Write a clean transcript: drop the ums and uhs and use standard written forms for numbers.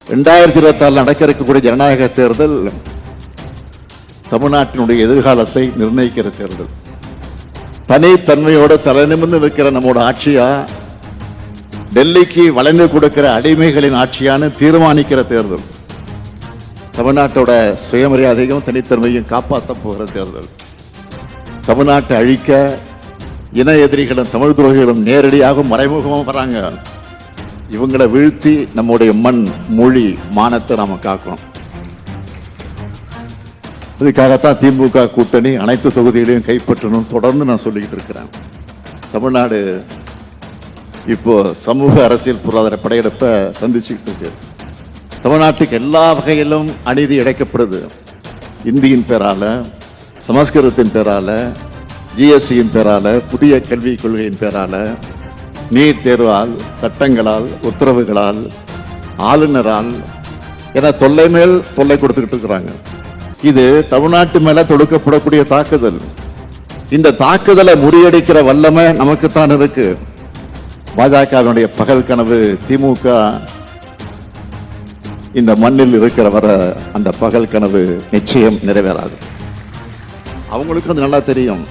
2026 நடக்க இருக்கக்கூடிய ஜனநாயக தேர்தல் தமிழ்நாட்டினுடைய எதிர்காலத்தை நிர்ணயிக்கிற தேர்தல். தனித்தன்மையோடு தலை நிமிர்ந்து நிற்கிற நம்மோட ஆட்சியா, டெல்லிக்கு வளைந்து கொடுக்கிற அடிமைகளின் ஆட்சியான்னு தீர்மானிக்கிற தேர்தல். தமிழ்நாட்டோட சுயமரியாதையும் தனித்தன்மையும் காப்பாற்ற போகிற தேர்தல். தமிழ்நாட்டை அழிக்க இன எதிரிகளும் தமிழ் துரோகிகளும் நேரடியாக மறைமுகமாக வராங்க. இவங்களை வீழ்த்தி நம்முடைய மண், மொழி, மானத்தை நாம காக்கணும். இதுக்காகத்தான் திமுக கூட்டணி அனைத்து தொகுதிகளையும் கைப்பற்றணும் தொடர்ந்து நான் சொல்லிக்கிட்டு இருக்கிறேன். தமிழ்நாடு இப்போ சமூக அரசியல் பொருளாதார படையெடுப்பை சந்திச்சுக்கிட்டு இருக்கு. தமிழ்நாட்டுக்கு எல்லா வகையிலும் அநீதி இழைக்கப்படுது. இந்தியின் பேரால, சமஸ்கிருதத்தின் பேரால, ஜிஎஸ்டியின் பேரால, புதிய கல்விக் கொள்கையின் பேரால, நீட் தேர்வால், சட்டங்களால், உத்தரவுகளால், ஆளுநரால் என தொல்லை மேல் தொல்லை கொடுத்துக்கிட்டு இருக்கிறாங்க. இது தமிழ்நாட்டு மேல தொடுக்கப்படக்கூடிய தாக்குதல். இந்த தாக்குதலை முறியடிக்கிற வல்லமை நமக்குத்தான் இருக்கு. பாஜகவினுடைய பகல் கனவு திமுக இந்த மண்ணில் இருக்கிற வர அந்த பகல் கனவு நிச்சயம் நிறைவேறாது. அவங்களுக்கும் அது நல்லா தெரியும்.